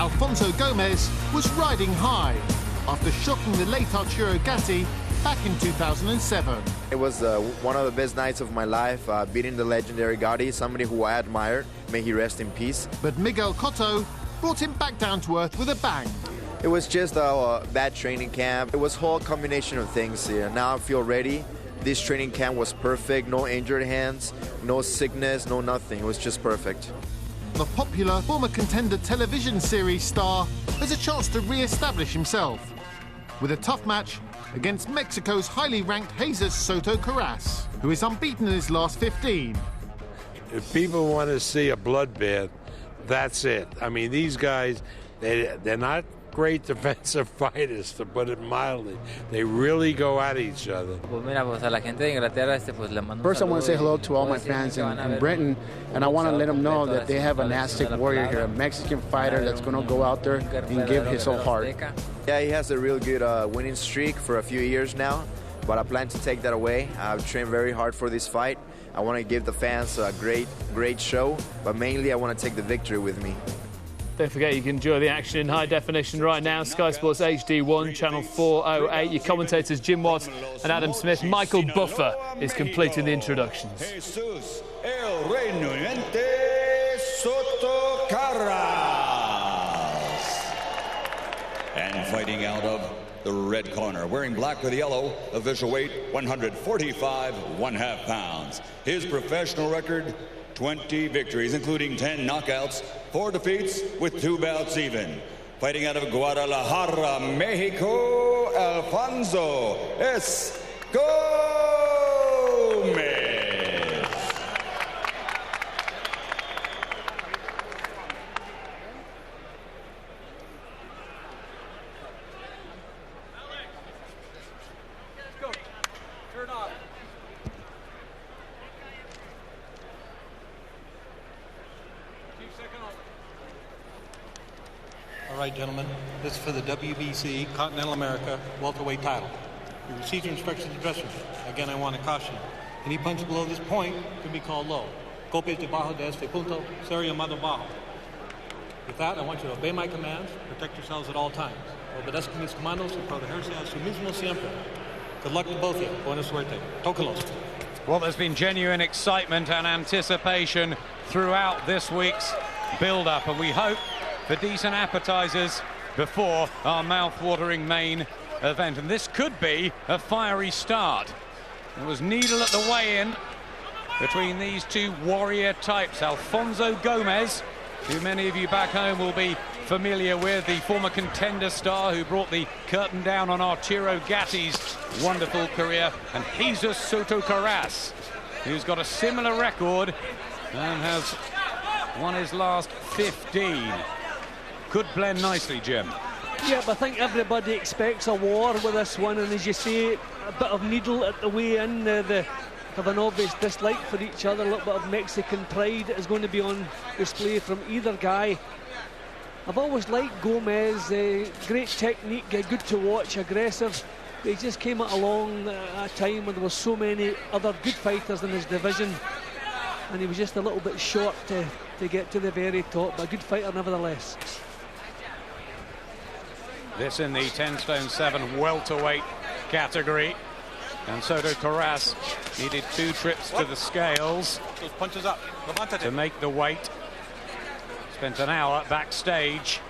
Alfonso Gomez was riding high after shocking the late Arturo Gatti back in 2007. It was one of the best nights of my life, beating the legendary Gatti, somebody who I admired. May he rest in peace. But Miguel Cotto brought him back down to earth with a bang. It was just a bad training camp. It was a whole combination of things here. Now I feel ready. This training camp was perfect. No injured hands, no sickness, no nothing. It was just perfect. The popular former Contender television series star has a chance to re-establish himself with a tough match against Mexico's highly ranked Jesus Soto-Karass, who is unbeaten in his last 15. If people want to see a bloodbath, that's it. I mean, these guys, they're not great defensive fighters, to put it mildly. They really go at each other. First, I want to say hello to all my fans in Britain, and I want to let them know that they have an Aztec warrior here, a Mexican fighter that's going to go out there and give his whole heart. Yeah, he has a real good winning streak for a few years now, but I plan to take that away. I've trained very hard for this fight. I want to give the fans a great show, but mainly I want to take the victory with me. Don't forget you can enjoy the action in high definition right now. Sky Sports HD1, channel 408. Your commentators Jim Watts and Adam Smith. Michael Buffer is completing the introductions. Jesus El Renuente Soto-Karass. And fighting out of the red corner, wearing black with yellow, official weight 145 1/2 pounds. His professional record, 20 victories, including 10 knockouts, 4 defeats with 2 bouts even. Fighting out of Guadalajara, Mexico, Alfonso Gomez. All right, gentlemen, this is for the WBC Continental America welterweight title. You received your instructions to dress room. Again, I want to caution. Any punch below this point can be called low. Golpes debajo de este punto ser llamado bajo. With that, I want you to obey my commands, protect yourselves at all times. Obedezcan mis comandos y protegerse a sí mismo siempre. Good luck to both of you. Buena suerte. Tócalos. Well, there's been genuine excitement and anticipation throughout this week's build-up, and we hope for decent appetizers before our mouth-watering main event. And this could be a fiery start. There was needle at the weigh-in between these two warrior types. Alfonso Gomez, who many of you back home will be familiar with, the former Contender star who brought the curtain down on Arturo Gatti's wonderful career, and Jesus Soto-Karass, who's got a similar record and has won his last 15. Could blend nicely, Jim. Yeah, but I think everybody expects a war with this one, and as you say, a bit of needle at the way in. They have an obvious dislike for each other. A little bit of Mexican pride is going to be on display from either guy. I've always liked Gomez, great technique, good to watch, aggressive. He just came along at a time when there were so many other good fighters in his division, and he was just a little bit short to get to the very top, but a good fighter nevertheless. This in the 10 stone 7 welterweight category, and Soto-Karass needed 2 trips to the scales Punches up. to make the weight. Spent an hour backstage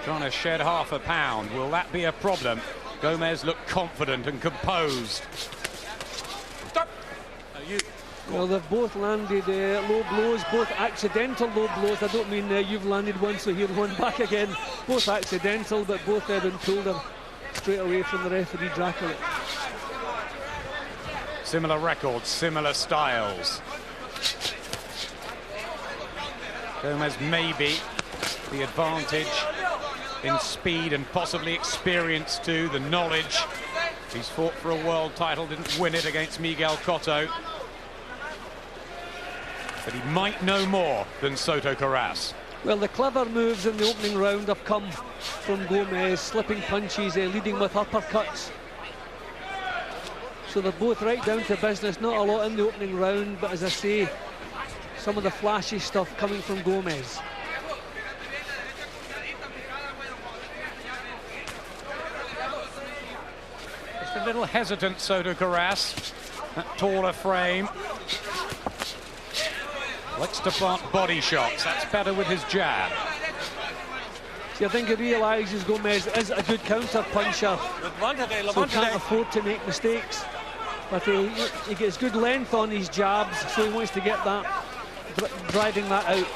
trying to shed half a pound. Will that be a problem? Gomez looked confident and composed. Stop. Well, they've both landed low blows, both accidental low blows. I don't mean you've landed one, so here's one back again. Both accidental, but both have been pulled straight away from the referee Dracula. Similar records, similar styles. Gomez maybe the advantage in speed and possibly experience too, the knowledge. He's fought for a world title, didn't win it against Miguel Cotto. But he might know more than Soto-Karass. Well, the clever moves in the opening round have come from Gomez, slipping punches, leading with uppercuts. So they're both right down to business, not a lot in the opening round, but as I say, some of the flashy stuff coming from Gomez. A little hesitant, Soto-Karass. That taller frame. Likes to plant body shots. That's better with his jab. See, I think he realises Gomez is a good counter-puncher, so can't afford to make mistakes. But he gets good length on his jabs, so he wants to get that, driving that out.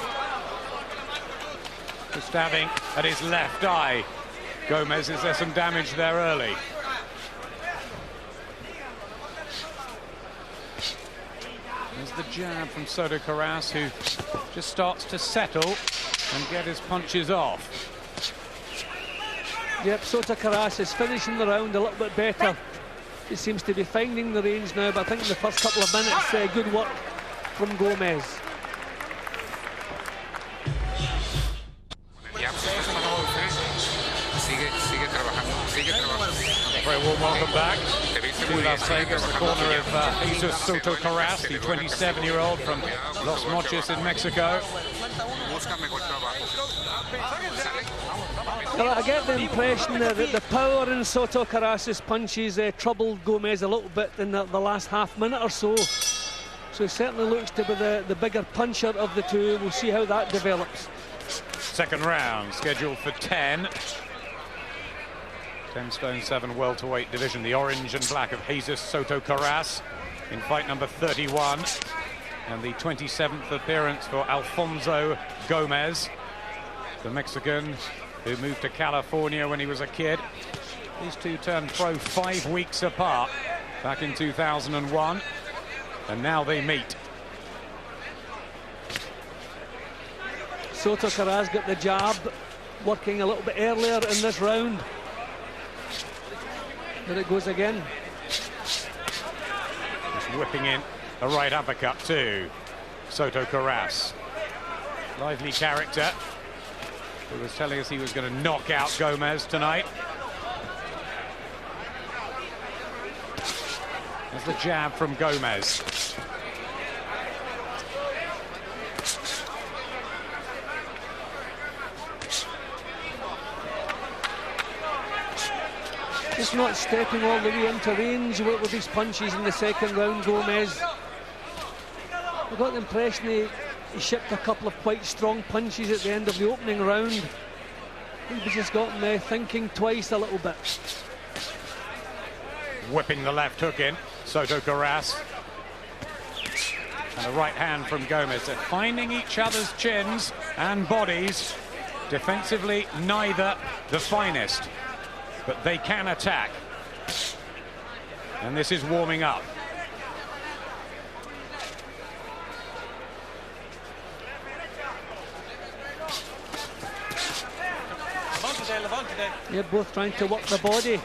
Stabbing at his left eye. Gomez, is there some damage there early? There's the jab from Soto-Karass, who just starts to settle and get his punches off. Yep, Soto-Karass is finishing the round a little bit better. He seems to be finding the range now, but I think in the first couple of minutes, good work from Gomez. Very warm welcome back to Las Vegas, the corner of Jesus Soto-Karass, the 27-year-old from Los Mochis in Mexico. Well, I get the impression that the power in Soto-Karass's punches troubled Gomez a little bit in the last half minute or so. So he certainly looks to be the bigger puncher of the two. We'll see how that develops. Second round scheduled for 10. 10 stone 7 welterweight division. The orange and black of Jesus Soto-Karass in fight number 31. And the 27th appearance for Alfonso Gomez, the Mexican who moved to California when he was a kid. These two turned pro 5 weeks apart back in 2001. And now they meet. Soto-Karass got the jab working a little bit earlier in this round. There it goes again. Just whipping in a right uppercut too. Soto-Karass. Lively character, who was telling us he was going to knock out Gomez tonight. There's the jab from Gomez. Just not stepping all the way into range with his punches in the second round, Gomez. I got the impression he shipped a couple of quite strong punches at the end of the opening round. He just got him thinking twice a little bit. Whipping the left hook in, Soto-Karass. And a right hand from Gomez. They're finding each other's chins and bodies. Defensively, neither the finest, but they can attack. And this is warming up. They're both trying to work the body.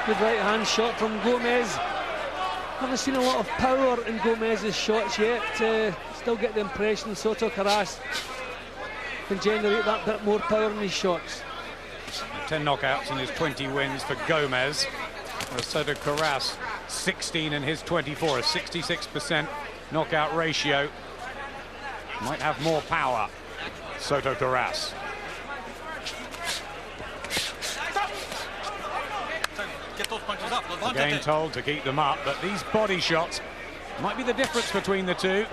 Good right hand shot from Gomez. Haven't seen a lot of power in Gomez's shots yet. Still get the impression Soto-Karass can generate that bit more power in his shots. 10 knockouts in his 20 wins for Gomez. Soto-Karass 16 in his 24, a 66% knockout ratio. Might have more power, Soto-Karass. Again told to keep them up, but these body shots might be the difference between the two.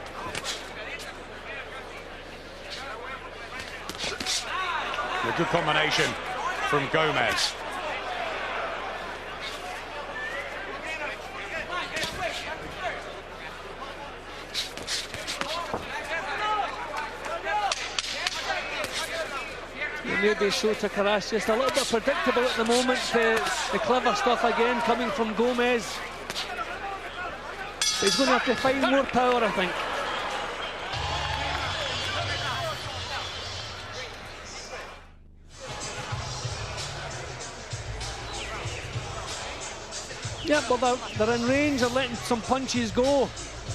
A good combination from Gomez. Maybe Soto-Karass just a little bit predictable at the moment. The clever stuff again coming from Gomez. But he's going to have to find more power, I think. Yeah, well, they're in range. They're letting some punches go.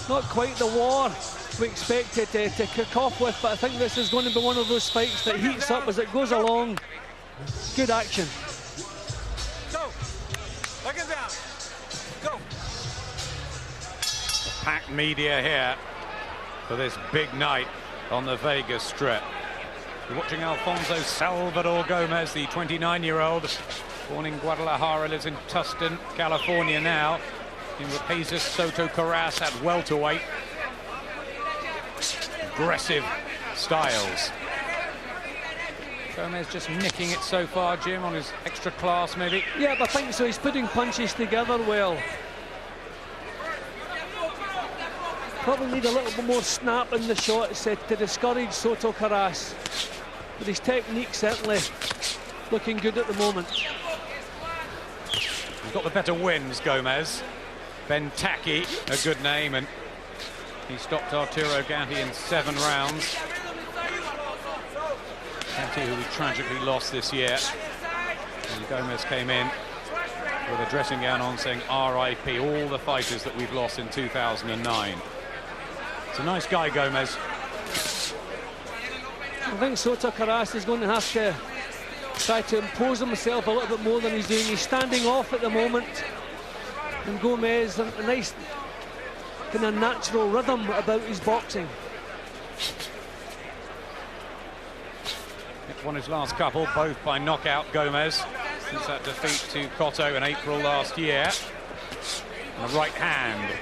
Not quite the war we expected to kick off with, but I think this is going to be one of those fights that heats up as it goes along. Good action. Go. Look it down. Go. Packed media here for this big night on the Vegas Strip. You're watching Alfonso Salvador Gomez, the 29-year-old Born in Guadalajara, lives in Tustin, California now. In with Jesus Soto-Karass at welterweight. Aggressive styles. Gomez just nicking it so far, Jim, on his extra class maybe. Yeah, but I think so. He's putting punches together well. Probably need a little bit more snap in the shots to discourage Soto-Karass. But his technique certainly looking good at the moment. He's got the better wins, Gomez. Ben Taki, a good name, and he stopped Arturo Gatti in 7 rounds. Gatti, who we tragically lost this year. And Gomez came in with a dressing gown on saying RIP, all the fighters that we've lost in 2009. It's a nice guy, Gomez. I think Soto-Karass is going to have to try to impose himself a little bit more than he's doing. He's standing off at the moment. And Gomez, a nice kind of natural rhythm about his boxing. Won his last couple, both by knockout, Gomez, since that defeat to Cotto in April last year. And a right hand.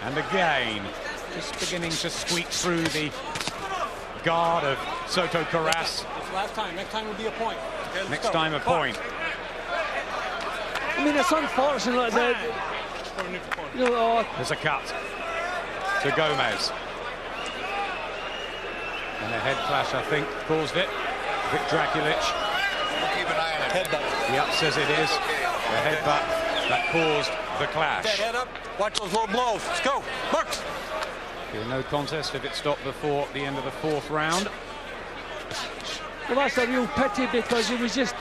And again, just beginning to squeak through the guard of Soto-Karass. It's last time. Next time will be a point. Okay, next time a point. I mean, it's unfortunate that, you know, there's a cut to Gomez. And a head clash, I think, caused it. Vic Drakulic. Keep an eye on it. Headbutt. Yep, says it is. The headbutt that caused the clash. That head up. Watch those low blows. Let's go. Marks. No contest if it stopped before the end of the 4th round. Well, that's a real pity because he was just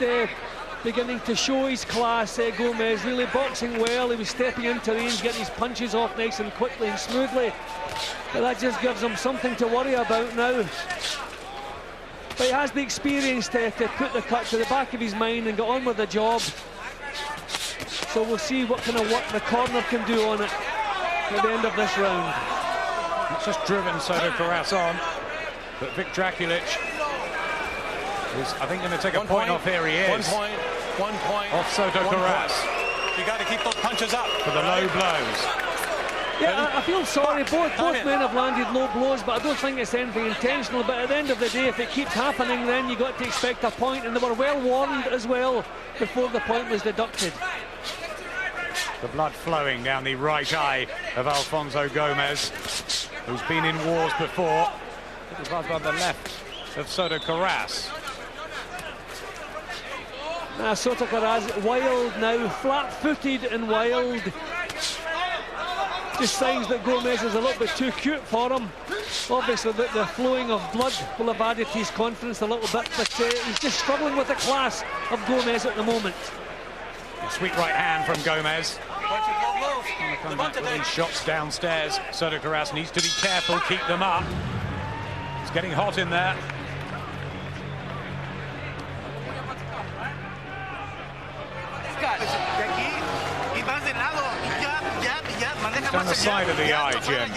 beginning to show his class. Gomez really boxing well. He was stepping into range, getting his punches off nice and quickly and smoothly. But that just gives him something to worry about now. But he has the experience to put the cut to the back of his mind and get on with the job. So we'll see what kind of work the corner can do on it at the end of this round. It's just driven Soto-Karass on, but Vic Drakulic is, I think, going to take a point off. Here he is. 1 point. Off Soto-Karass. You got to keep those punches up. For the low blows. Yeah, I feel sorry. Both men have landed low blows, but I don't think it's anything intentional. But at the end of the day, if it keeps happening, then you got to expect a point, and they were well warned as well before the point was deducted. The blood flowing down the right eye of Alfonso Gomez, who's been in wars before. The blood by the left of Soto-Karass. Now Soto-Karass wild now, flat-footed and wild. Just signs that Gomez is a little bit too cute for him. Obviously the flowing of blood will have added to his confidence a little bit, but he's just struggling with the class of Gomez at the moment. A sweet right hand from Gomez. Come back with these shots downstairs. Soto-Karass needs to be careful, keep them up. It's getting hot in there. Down the side of the eye, Jim.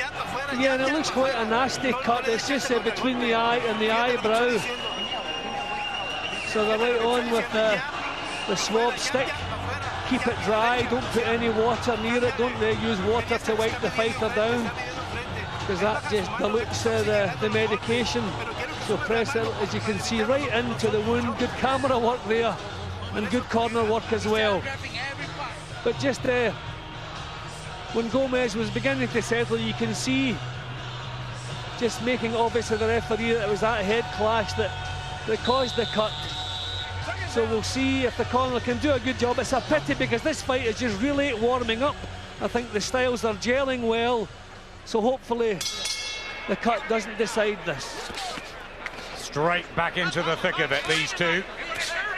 Yeah, and it looks quite a nasty cut. It's just between the eye and the eyebrow. So they're right on with the swab stick. Keep it dry, don't put any water near it, don't use water to wipe the fighter down, because that just dilutes the medication. So press it, as you can see, right into the wound. Good camera work there, and good corner work as well. But just when Gomez was beginning to settle, you can see, just making obvious to the referee that it was that head clash that caused the cut. So we'll see if the corner can do a good job. It's a pity because this fight is just really warming up. I think the styles are gelling well, so hopefully the cut doesn't decide this. Straight back into the thick of it, these two.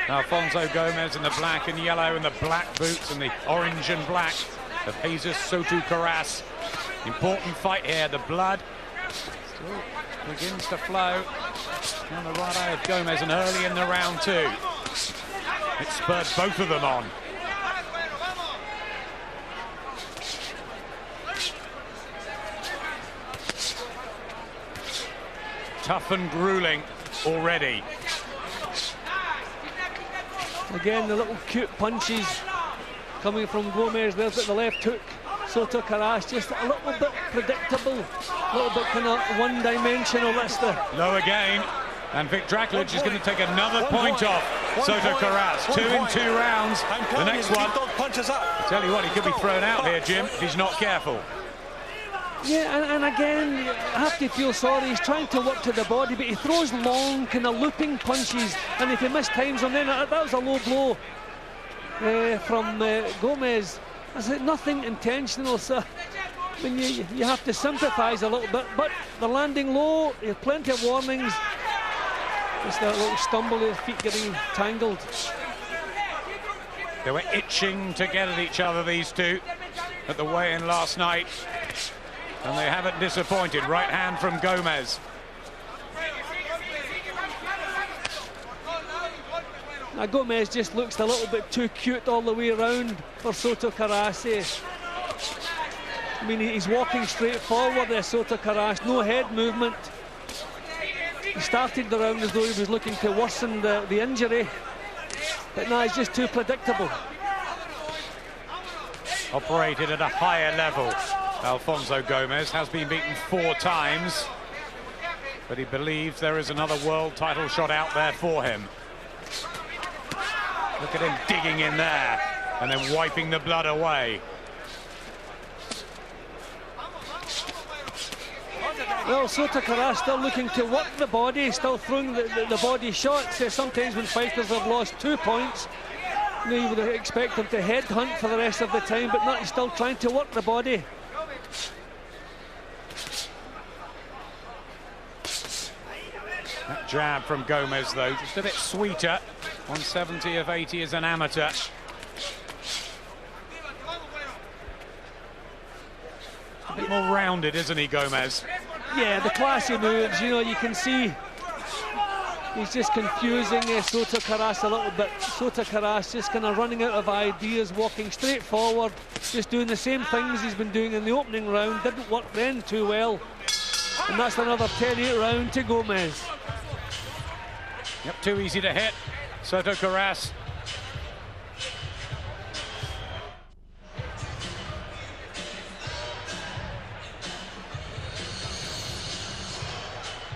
Alfonso Gomez in the black and yellow and the black boots and the orange and black of Jesus Soto-Karass. Important fight here. The blood still begins to flow on the right eye of Gomez, and early in the round 2. It spurred both of them on. Tough and grueling already. Again, the little cute punches coming from Gomez. There's at the left hook. Soto-Karass just a little bit predictable, a little bit kind of one-dimensional. That's the low again, and Vic Draklage is going to take another point off Soto-Karass. 2 in 2 rounds. The next one, I tell you what, he could be thrown out here, Jim, if he's not careful. Yeah, and again, you have to feel sorry. He's trying to work to the body, but he throws long, kind of looping punches, and if he mistimes them, then that was a low blow from Gomez. I said nothing intentional, so I mean, you have to sympathise a little bit, but they're landing low. There's plenty of warnings. Just that little stumble, their feet getting tangled. They were itching to get at each other, these two, at the weigh-in last night, and they haven't disappointed. Right hand from Gomez. Now Gomez just looks a little bit too cute all the way around for Soto-Karass. I mean, he's walking straight forward there, Soto-Karass, no head movement. He started the round as though he was looking to worsen the injury, but now he's just too predictable. Operated at a higher level. Alfonso Gomez has been beaten 4 times, but he believes there is another world title shot out there for him. Look at him digging in there and then wiping the blood away. Well, Soto-Karass still looking to work the body, still throwing the body shots. Sometimes when fighters have lost 2 points, you would expect them to headhunt for the rest of the time, but not, he's still trying to work the body. That jab from Gomez, though, just a bit sweeter. 170 of 80 as an amateur. A bit more rounded, isn't he, Gomez? Yeah, the classy moves, you know, you can see he's just confusing Soto-Karass a little bit. Soto-Karass just kind of running out of ideas, walking straight forward, just doing the same things he's been doing in the opening round. Didn't work then too well. And that's another 10-8 round to Gomez. Yep, too easy to hit. Soto-Karass.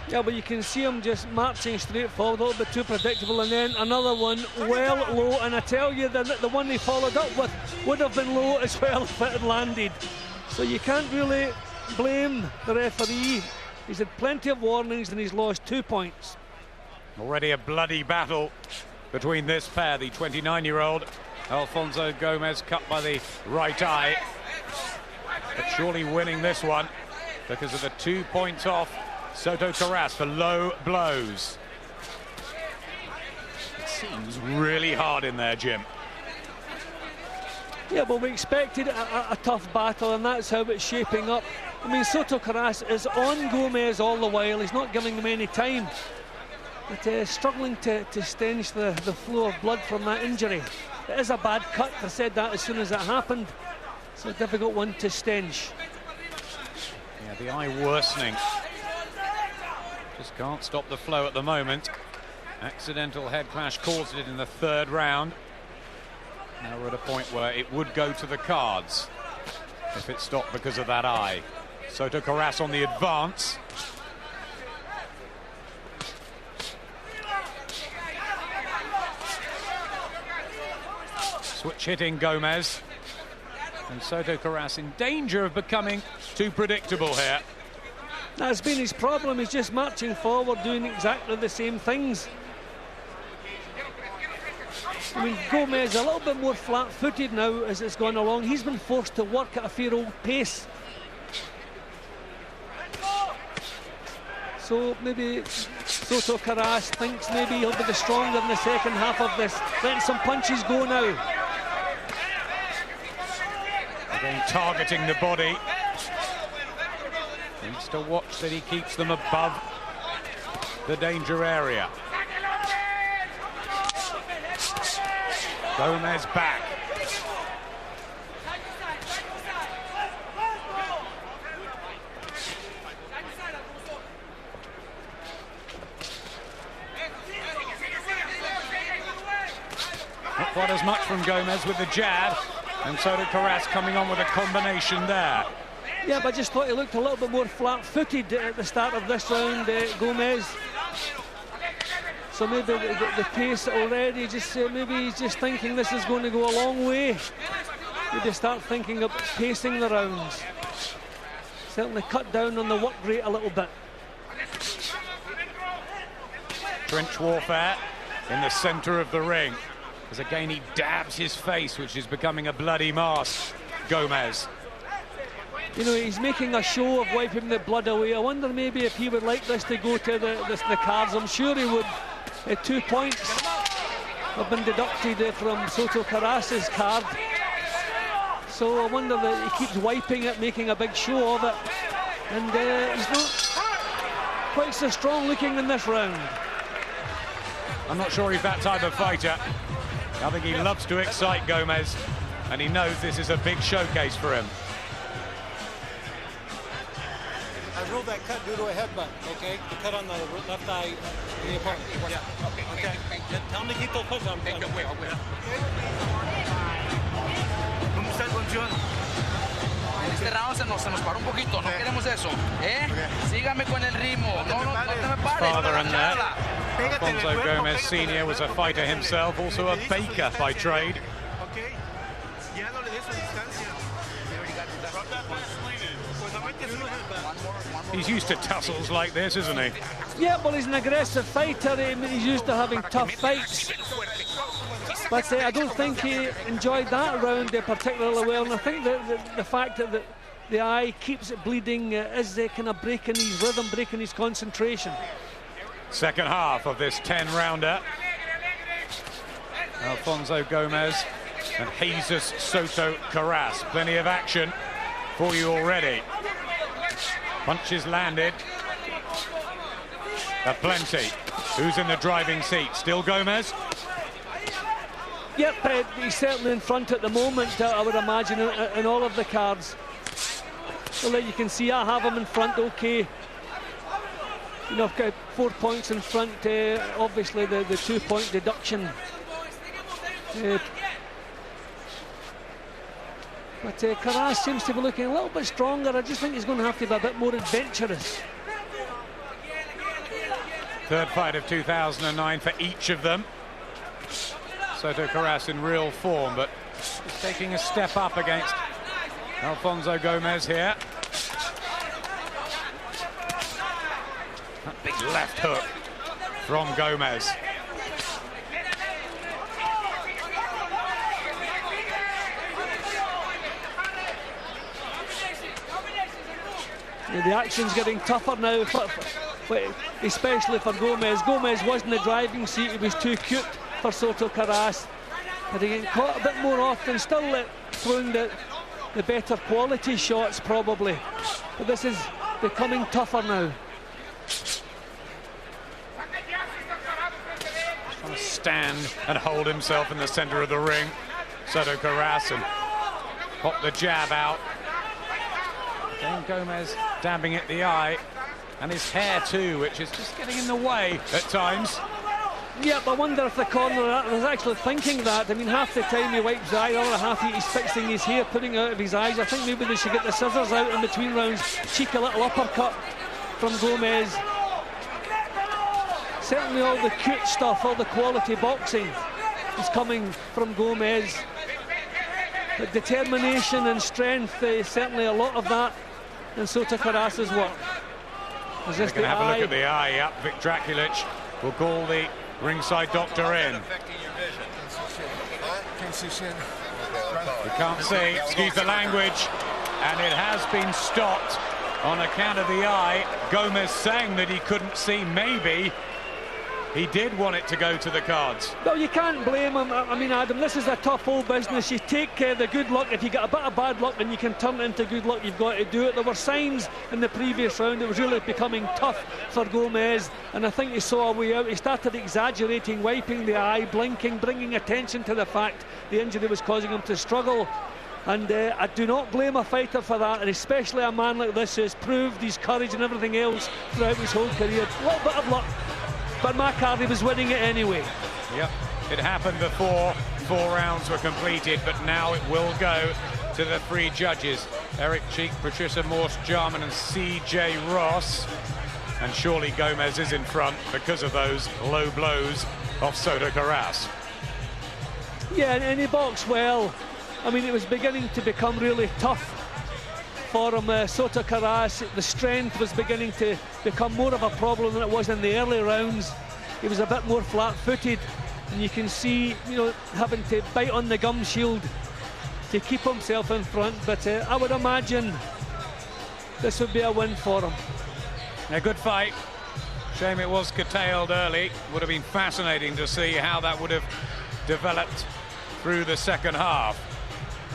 Yeah, but you can see him just marching straight forward, a little bit too predictable, and then another one well low, and I tell you, the one they followed up with would have been low as well if it had landed. So you can't really blame the referee. He's had plenty of warnings and he's lost 2 points. Already a bloody battle between this pair, the 29-year-old Alfonso Gomez cut by the right eye, but surely winning this one because of the 2 points off Soto-Karass for low blows. It seems really hard in there, Jim. Yeah, but we expected a tough battle, and that's how it's shaping up. I mean, Soto-Karass is on Gomez all the while. He's not giving him any time. But struggling to stench the flow of blood from that injury. It is a bad cut. I said that as soon as it happened. It's a difficult one to stench. Yeah, the eye worsening. Just can't stop the flow at the moment. Accidental head clash caused it in the 3rd round. Now we're at a point where it would go to the cards if it stopped because of that eye. Soto-Karass on the advance. Switch hitting Gomez. And Soto-Karass in danger of becoming too predictable here. That's been his problem. He's just marching forward, doing exactly the same things. I mean, Gomez a little bit more flat-footed now as it's gone along. He's been forced to work at a fair old pace. So maybe Soto-Karass thinks maybe he'll be the stronger in the second half of this. Letting some punches go now. Again, targeting the body. Needs to watch that he keeps them above the danger area. Gomez back. quite as much from Gomez with the jab, and Soto-Karass coming on with a combination there. Yeah, but I just thought he looked a little bit more flat-footed at the start of this round, Gomez. So maybe the pace already, maybe he's just thinking this is going to go a long way. Maybe start thinking of pacing the rounds. Certainly cut down on the work rate a little bit. Trench warfare in the centre of the ring. As again he dabs his face, which is becoming a bloody mask, Gomez. You know, he's making a show of wiping the blood away. I wonder maybe if he would like this to go to the cards. I'm sure he would. 2 points have been deducted from Soto-Karass's card. So I wonder that he keeps wiping it, making a big show of it. And he's not quite so strong looking in this round. I'm not sure he's that type of fighter. I think he loves to excite Gomez, and he knows this is a big showcase for him. I ruled that cut due to a headbutt, okay? The cut on the left eye in the opponent. Yeah, okay. Tell him to keep those punches on. En este round se nos paró un poquito, no queremos eso, sígame con el ritmo, no te me pares. Father in there, Alfonso Gomez Sr. was a fighter himself, also a baker by trade. He's used to tussles like this, isn't he? Yeah, well, he's an aggressive fighter. He's used to having tough fights. But I don't think he enjoyed that round particularly well. And I think that the fact that the eye keeps it bleeding is kind of breaking his rhythm, breaking his concentration. Second half of this 10-rounder. Alfonso Gomez and Jesus Soto-Karass. Plenty of action for you already. Punches landed. Plenty. Who's in the driving seat? Still Gomez? Yep, he's certainly in front at the moment, I would imagine, in all of the cards. So that you can see, I have him in front, okay. You know, I've got 4 points in front, obviously the 2 point deduction. But Karass seems to be looking a little bit stronger. I just think he's going to have to be a bit more adventurous. Third fight of 2009 for each of them. Soto-Karass in real form, but he's taking a step up against Alfonso Gomez here. That big left hook from Gomez. The action's getting tougher now, especially for Gomez. Gomez was in the driving seat, he was too cute for Soto-Karass. But he getting caught a bit more often, still throwing the better quality shots probably. But this is becoming tougher now. Trying to stand and hold himself in the centre of the ring. Soto-Karass, and pop the jab out. Again, Gomez dabbing at the eye, and his hair too, which is just getting in the way at times. Yeah, but I wonder if the corner was actually thinking that. I mean, half the time he wipes his eye, the other half he's fixing his hair, putting out of his eyes. I think maybe they should get the scissors out in between rounds, cheek a little uppercut from Gomez. Certainly all the cute stuff, all the quality boxing is coming from Gomez. But determination and strength, certainly a lot of that in Soto-Karass's work. We're going to have a look at the eye. Yep, Vic Draculic will call the ringside doctor in. You can't see, excuse the language, and it has been stopped on account of the eye. Gomez saying that he couldn't see, maybe he did want it to go to the cards. Well, you can't blame him. I mean, Adam, this is a tough old business. You take the good luck. If you get a bit of bad luck and you can turn it into good luck, you've got to do it. There were signs in the previous round it was really becoming tough for Gomez, and I think he saw a way out. He started exaggerating, wiping the eye, blinking, bringing attention to the fact the injury was causing him to struggle. And I do not blame a fighter for that, and especially a man like this who has proved his courage and everything else throughout his whole career. A little bit of luck. But my card, he was winning it anyway. Yep, it happened before. 4 rounds were completed, but now it will go to the 3 judges. Eric Cheek, Patricia Morse-Jarman and C.J. Ross. And surely Gomez is in front because of those low blows of Soto-Karass. Yeah, and he boxed well. I mean, it was beginning to become really tough for him. Soto-Karass, the strength was beginning to become more of a problem than it was in the early rounds. He was a bit more flat-footed, and you can see, you know, having to bite on the gum shield to keep himself in front. But I would imagine this would be a win for him. A good fight. Shame it was curtailed early. Would have been fascinating to see how that would have developed through the second half.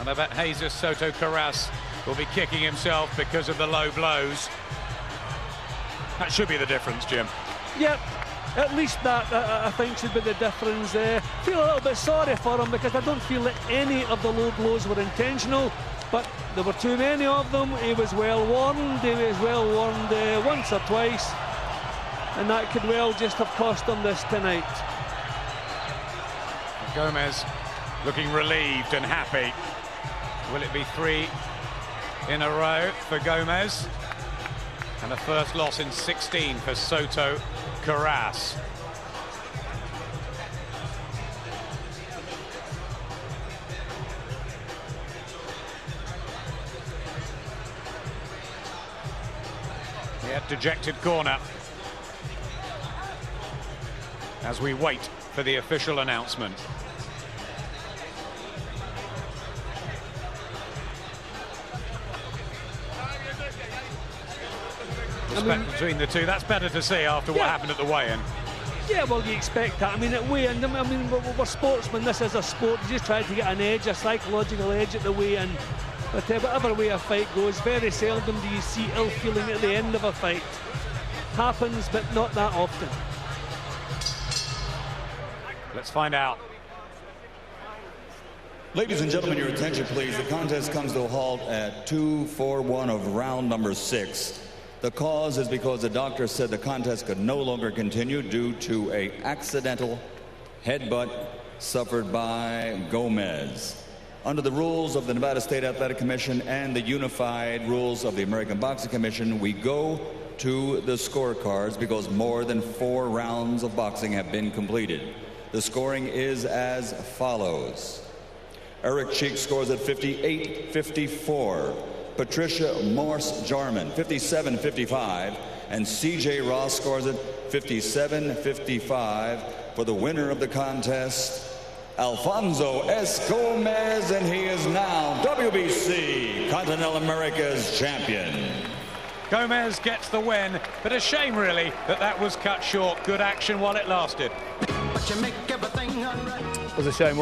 And I bet Jesus Soto-Karass will be kicking himself because of the low blows. That should be the difference, Jim. Yep, at least that, I think, should be the difference. Feel a little bit sorry for him because I don't feel that any of the low blows were intentional, but there were too many of them. He was well warned. He was well warned once or twice, and that could well just have cost him this tonight. Gomez looking relieved and happy. Will it be 3 in a row for Gomez? And a first loss in 16 for Soto-Karass. Yeah, dejected corner as we wait for the official announcement. Respect between the two. That's better to see after what happened at the weigh-in. Yeah, well, you expect that. I mean, at weigh-in, I mean, we're sportsmen. This is a sport. You just try to get an edge, a psychological edge at the weigh-in. But whatever way a fight goes, very seldom do you see ill feeling at the end of a fight. Happens, but not that often. Let's find out. Ladies and gentlemen, your attention, please. The contest comes to a halt at 2-4-1 of round number 6. The cause is because the doctor said the contest could no longer continue due to an accidental headbutt suffered by Gomez. Under the rules of the Nevada State Athletic Commission and the unified rules of the American Boxing Commission, we go to the scorecards because more than 4 rounds of boxing have been completed. The scoring is as follows. Eric Cheek scores at 58-54. Patricia Morse-Jarman 57-55, and C.J. Ross scores at 57-55 for the winner of the contest, Alfonso S. Gomez, and he is now WBC Continental America's champion. Gomez gets the win, but a shame really that was cut short. Good action while it lasted. It was a shame, wasn't it?